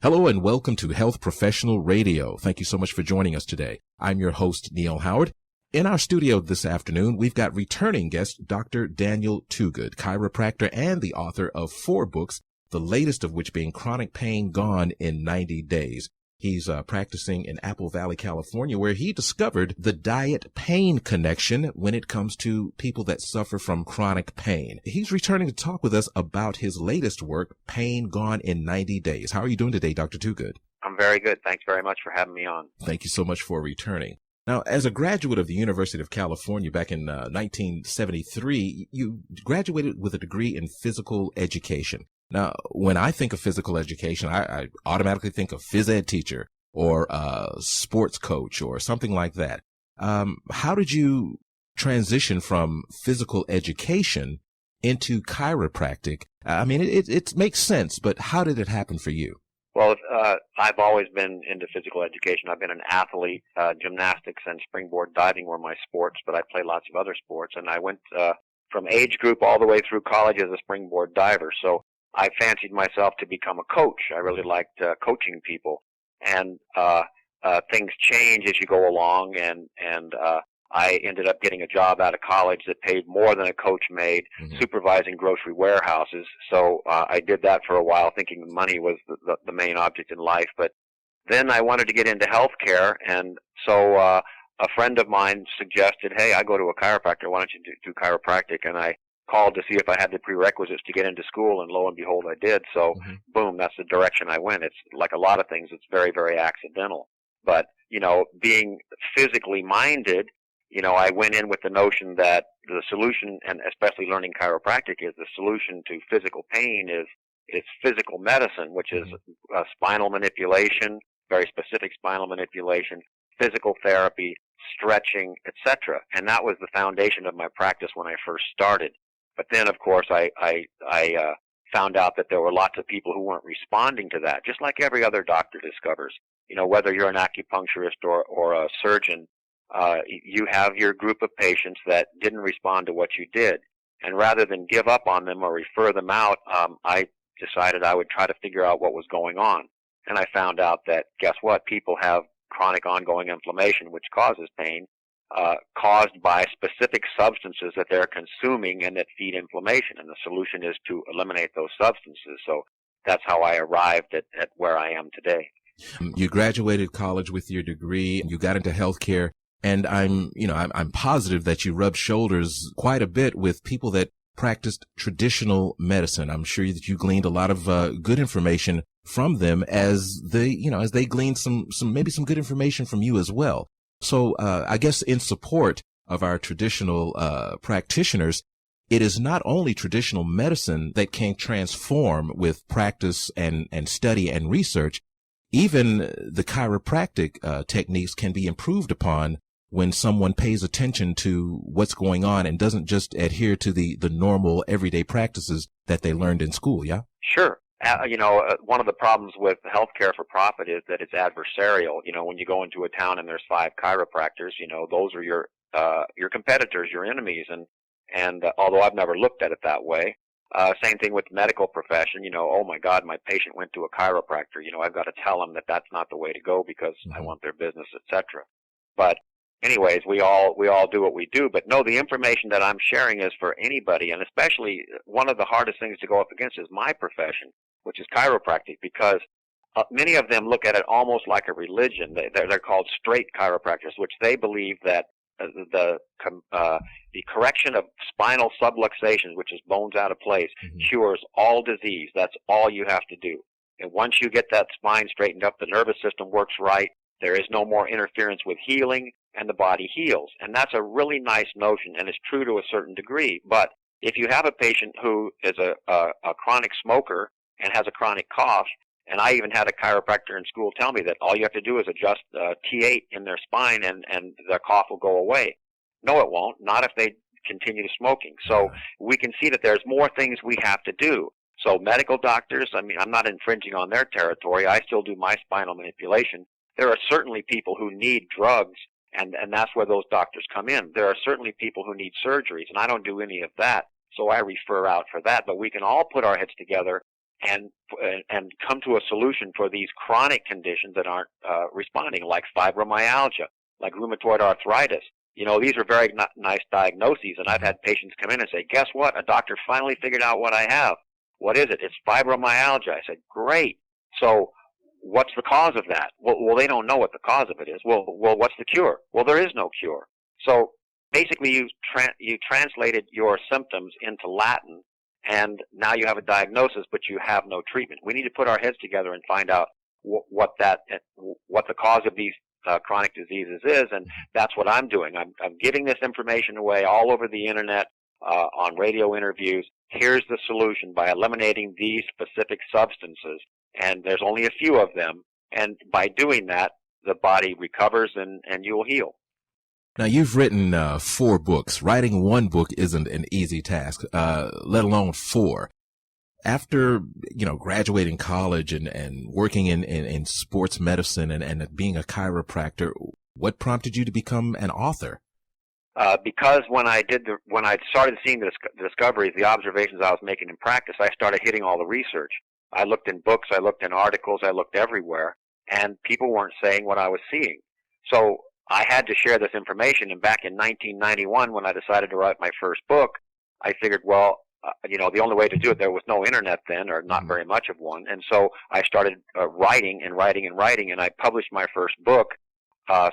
Hello and welcome to Health Professional Radio. Thank you so much for joining us today. I'm your host, Neil Howard. In our studio this afternoon, we've got returning guest Dr. Daniel Twogood, chiropractor and the author of 4 books, the latest of which being Chronic Pain Gone in 90 Days. He's practicing in Apple Valley, California, where he discovered the diet-pain connection when it comes to people that suffer from chronic pain. He's returning to talk with us about his latest work, Pain Gone in 90 Days. How are you doing today, Dr. Twogood? I'm very good. Thanks very much for having me on. Thank you so much for returning. Now, as a graduate of the University of California back in 1973, you graduated with a degree in physical education. Now, when I think of physical education, I automatically think of phys ed teacher or a sports coach or something like that. How did you transition from physical education into chiropractic? I mean, it makes sense, but how did it happen for you? Well, I've always been into physical education. I've been an athlete. Gymnastics and springboard diving were my sports, but I play lots of other sports. And I went from age group all the way through college as a springboard diver. So I fancied myself to become a coach. I really liked coaching people. And things change as you go along, and I ended up getting a job out of college that paid more than a coach made, supervising grocery warehouses. So I did that for a while, thinking money was the main object in life. But then I wanted to get into healthcare, and so a friend of mine suggested, hey, I go to a chiropractor. Why don't you do chiropractic? And I called to see if I had the prerequisites to get into school, and lo and behold, I did. So, boom, that's the direction I went. It's like a lot of things, it's very, very accidental. But, you know, being physically minded, you know, I went in with the notion that the solution, and especially learning chiropractic, is the solution to physical pain is physical medicine, which is spinal manipulation, very specific spinal manipulation, physical therapy, stretching, etc. And that was the foundation of my practice when I first started. But then, of course, I found out that there were lots of people who weren't responding to that, just like every other doctor discovers. You know, whether you're an acupuncturist or a surgeon, you have your group of patients that didn't respond to what you did. And rather than give up on them or refer them out, I decided I would try to figure out what was going on. And I found out that, guess what? People have chronic ongoing inflammation, which causes pain, caused by specific substances that they're consuming and that feed inflammation. And the solution is to eliminate those substances. So that's how I arrived at where I am today. You graduated college with your degree, you got into healthcare, and I'm positive that you rubbed shoulders quite a bit with people that practiced traditional medicine. I'm sure that you gleaned a lot of good information from them as they gleaned some good information from you as well. So I guess in support of our traditional practitioners, it is not only traditional medicine that can transform with practice and study and research. Even the chiropractic techniques can be improved upon when someone pays attention to what's going on and doesn't just adhere to the normal everyday practices that they learned in school, yeah? Sure. One of the problems with healthcare for profit is that it's adversarial. You know, when you go into a town and there's 5 chiropractors, you know, those are your competitors, your enemies. And although I've never looked at it that way, same thing with the medical profession. You know, oh my God, my patient went to a chiropractor. You know, I've got to tell them that that's not the way to go because I want their business, etc. But anyways, we all do what we do. But no, the information that I'm sharing is for anybody, and especially one of the hardest things to go up against is my profession, which is chiropractic, because many of them look at it almost like a religion. They're called straight chiropractors, which they believe that the correction of spinal subluxations, which is bones out of place, cures all disease. That's all you have to do. And once you get that spine straightened up, the nervous system works right. There is no more interference with healing, and the body heals. And that's a really nice notion, and it's true to a certain degree. But if you have a patient who is a chronic smoker and has a chronic cough, and I even had a chiropractor in school tell me that all you have to do is adjust T8 in their spine and their cough will go away. No, it won't. Not if they continue smoking. So we can see that there's more things we have to do. So medical doctors, I mean, I'm not infringing on their territory. I still do my spinal manipulation. There are certainly people who need drugs, and that's where those doctors come in. There are certainly people who need surgeries, and I don't do any of that. So I refer out for that. But we can all put our heads together and come to a solution for these chronic conditions that aren't responding, like fibromyalgia, like rheumatoid arthritis. These are very nice diagnoses, and I've had patients come in and say, guess what? A doctor finally figured out what I have. What is it? It's fibromyalgia. I said, great. So what's the cause of that? Well, they don't know what the cause of it is. Well, what's the cure? Well, there is no cure. So basically you translated your symptoms into Latin, and now you have a diagnosis, but you have no treatment. We need to put our heads together and find out what the cause of these chronic diseases is, and that's what I'm doing. I'm giving this information away all over the internet, on radio interviews. Here's the solution by eliminating these specific substances, and there's only a few of them, and by doing that, the body recovers and you'll heal. Now, you've written 4 books. Writing one book isn't an easy task, let alone 4. After, graduating college and working in sports medicine and being a chiropractor, what prompted you to become an author? Because when I started seeing the discoveries, the observations I was making in practice, I started hitting all the research. I looked in books, I looked in articles, I looked everywhere, and people weren't saying what I was seeing. So I had to share this information, and back in 1991, when I decided to write my first book, I figured, well, the only way to do it, there was no internet then, or not very much of one, and so I started writing, and I published my first book,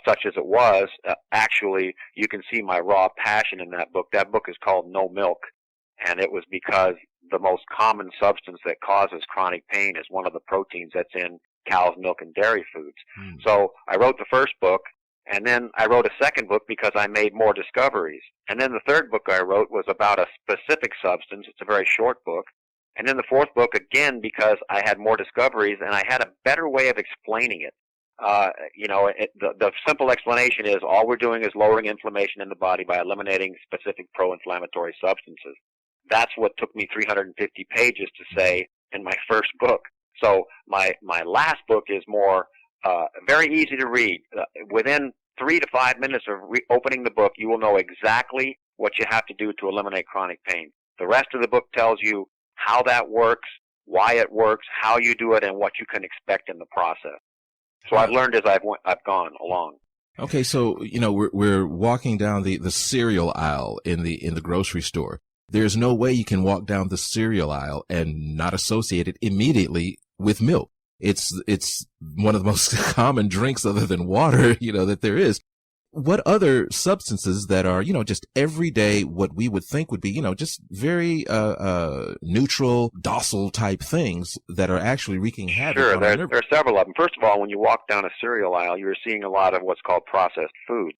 such as it was. Actually, you can see my raw passion in that book. That book is called No Milk, and it was because the most common substance that causes chronic pain is one of the proteins that's in cow's milk and dairy foods. So I wrote the first book, and then I wrote a second book because I made more discoveries. And then the third book I wrote was about a specific substance. It's a very short book. And then the fourth book, again, because I had more discoveries and I had a better way of explaining it. The simple explanation is all we're doing is lowering inflammation in the body by eliminating specific pro-inflammatory substances. That's what took me 350 pages to say in my first book. So my last book is more very easy to read. Within 3 to 5 minutes of opening the book, you will know exactly what you have to do to eliminate chronic pain. The rest of the book tells you how that works, why it works, how you do it, and what you can expect in the process. So I've learned as I've gone along. Okay, so we're walking down the cereal aisle in the grocery store. There's no way you can walk down the cereal aisle and not associate it immediately with milk. It's one of the most common drinks other than water, that there is. What other substances that are, just everyday, what we would think would be, just very neutral, docile type things that are actually wreaking havoc? Sure, there are several of them. First of all, when you walk down a cereal aisle, you're seeing a lot of what's called processed food.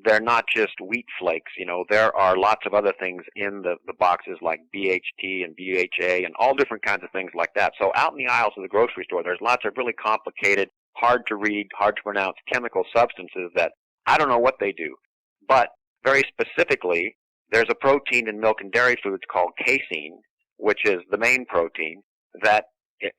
They're not just wheat flakes, there are lots of other things in the boxes like BHT and BHA and all different kinds of things like that. So out in the aisles of the grocery store, there's lots of really complicated, hard to read, hard to pronounce chemical substances that I don't know what they do. But very specifically, there's a protein in milk and dairy foods called casein, which is the main protein that,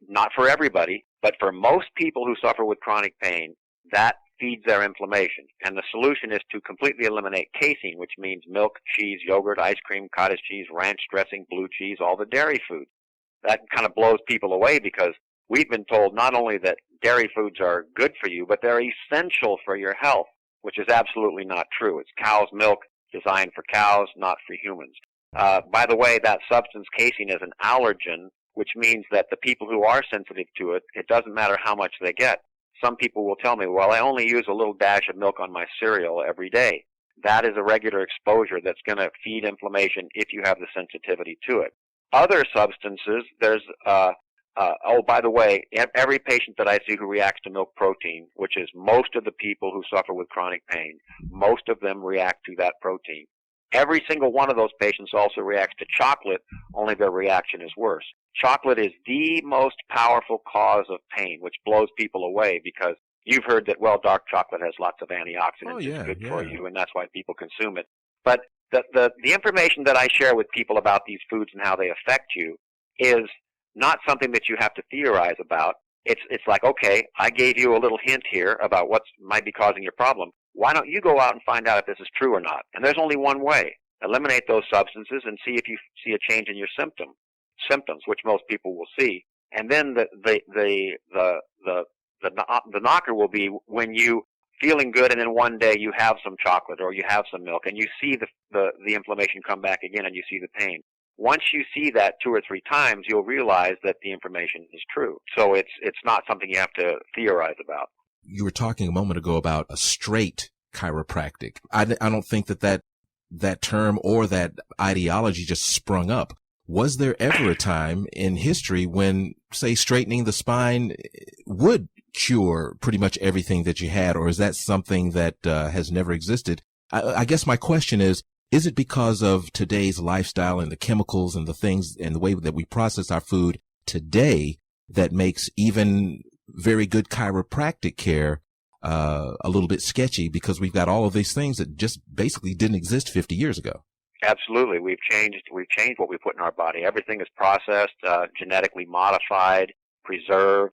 not for everybody, but for most people who suffer with chronic pain, that feeds their inflammation. And the solution is to completely eliminate casein, which means milk, cheese, yogurt, ice cream, cottage cheese, ranch dressing, blue cheese, all the dairy foods. That kind of blows people away because we've been told not only that dairy foods are good for you, but they're essential for your health, which is absolutely not true. It's cow's milk designed for cows, not for humans. By the way, that substance casein is an allergen, which means that the people who are sensitive to it, it doesn't matter how much they get. Some people will tell me, well, I only use a little dash of milk on my cereal every day. That is a regular exposure that's going to feed inflammation if you have the sensitivity to it. Other substances, there's, by the way, every patient that I see who reacts to milk protein, which is most of the people who suffer with chronic pain, most of them react to that protein. Every single one of those patients also reacts to chocolate, only their reaction is worse. Chocolate is the most powerful cause of pain, which blows people away because you've heard that, well, dark chocolate has lots of antioxidants. It's good for you, and that's why people consume it. But the information that I share with people about these foods and how they affect you is not something that you have to theorize about. It's like, okay, I gave you a little hint here about what might be causing your problem. Why don't you go out and find out if this is true or not? And there's only one way. Eliminate those substances and see if you see a change in your symptom. symptoms, which most people will see. And then the knocker will be when you feeling good, and then one day you have some chocolate or you have some milk, and you see the inflammation come back again, and you see the pain. Once you see that 2 or 3 times, you'll realize that the information is true. So it's not something you have to theorize about. You were talking a moment ago about a straight chiropractic. I don't think that term or that ideology just sprung up. Was there ever a time in history when, say, straightening the spine would cure pretty much everything that you had, or is that something that has never existed? I guess my question is it because of today's lifestyle and the chemicals and the things and the way that we process our food today that makes even very good chiropractic care a little bit sketchy, because we've got all of these things that just basically didn't exist 50 years ago? Absolutely. We've changed what we put in our body. Everything is processed, genetically modified, preserved.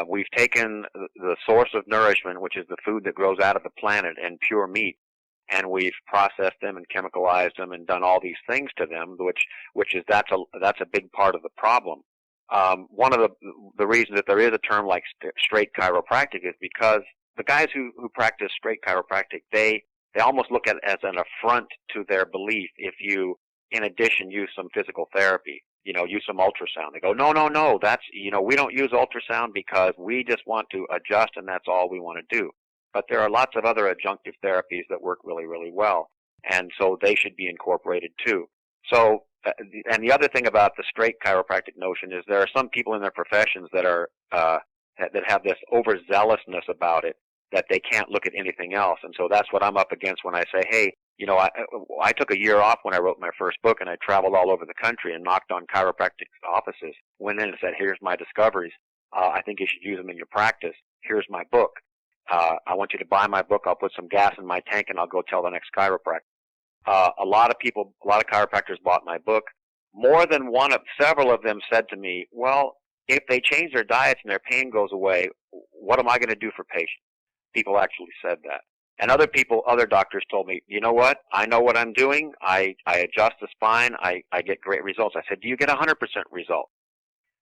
We've taken the source of nourishment, which is the food that grows out of the planet, and pure meat, and we've processed them and chemicalized them and done all these things to them, that's a big part of the problem. One of the reasons that there is a term like straight chiropractic is because the guys who practice straight chiropractic, they almost look at it as an affront to their belief if you, in addition, use some physical therapy, use some ultrasound. They go, no, that's, we don't use ultrasound because we just want to adjust, and that's all we want to do. But there are lots of other adjunctive therapies that work really, really well, and so they should be incorporated too. So, and the other thing about the straight chiropractic notion is there are some people in their professions that are that have this overzealousness about it, that they can't look at anything else. And so that's what I'm up against when I say, hey, I took a year off when I wrote my first book, and I traveled all over the country and knocked on chiropractic offices, went in and said, here's my discoveries. I think you should use them in your practice. Here's my book. I want you to buy my book. I'll put some gas in my tank, and I'll go tell the next chiropractor. A lot of chiropractors bought my book. Several of them said to me, well, if they change their diets and their pain goes away, what am I going to do for patients? People actually said that. And other doctors told me, you know what? I know what I'm doing. I adjust the spine. I get great results. I said, do you get 100% result?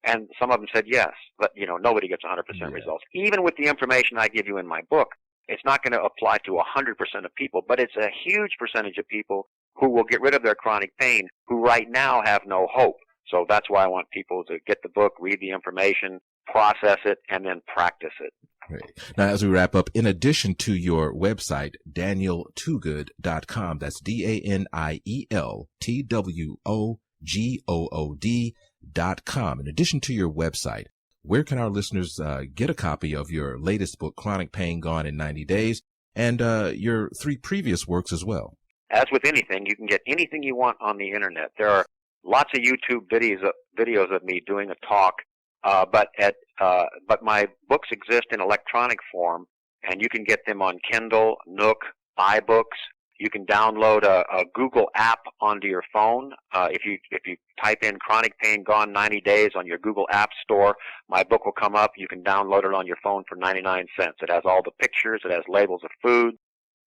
And some of them said yes, but nobody gets 100% results. Even with the information I give you in my book, it's not going to apply to 100% of people, but it's a huge percentage of people who will get rid of their chronic pain, who right now have no hope. So that's why I want people to get the book, read the information, process it, and then practice it. Great. Now, as we wrap up, in addition to your website, DanielTwogood.com, that's DanielTwogood.com. In addition to your website, where can our listeners get a copy of your latest book, Chronic Pain Gone in 90 Days, and your 3 previous works as well? As with anything, you can get anything you want on the internet. There are lots of YouTube videos of me doing a talk, but my books exist in electronic form, and you can get them on Kindle, Nook, iBooks. You can download a Google app onto your phone. If you type in Chronic Pain Gone 90 Days on your Google App Store, my book will come up. You can download it on your phone for 99 cents. It has all the pictures. It has labels of food.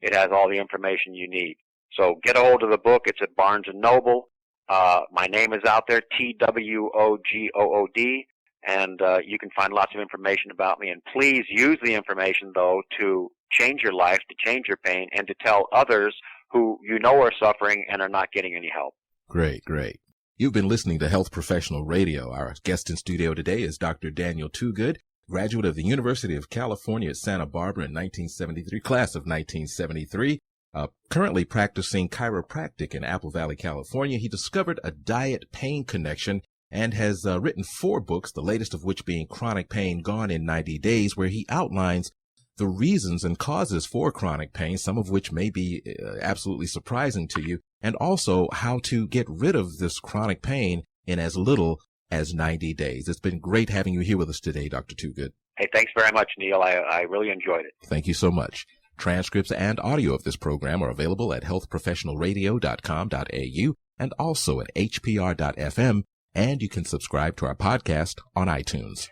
It has all the information you need. So get a hold of the book. It's at Barnes & Noble. My name is out there, Twogood, and you can find lots of information about me. And please use the information, though, to change your life, to change your pain, and to tell others who are suffering and are not getting any help. Great, great. You've been listening to Health Professional Radio. Our guest in studio today is Dr. Daniel Twogood, graduate of the University of California at Santa Barbara in 1973, class of 1973. Currently practicing chiropractic in Apple Valley, California. He discovered a diet pain connection and has written 4 books, the latest of which being Chronic Pain Gone in 90 Days, where he outlines the reasons and causes for chronic pain, some of which may be absolutely surprising to you, and also how to get rid of this chronic pain in as little as 90 days. It's been great having you here with us today, Dr. Twogood. Hey, thanks very much, Neil. I really enjoyed it. Thank you so much. Transcripts and audio of this program are available at healthprofessionalradio.com.au and also at hpr.fm, and you can subscribe to our podcast on iTunes.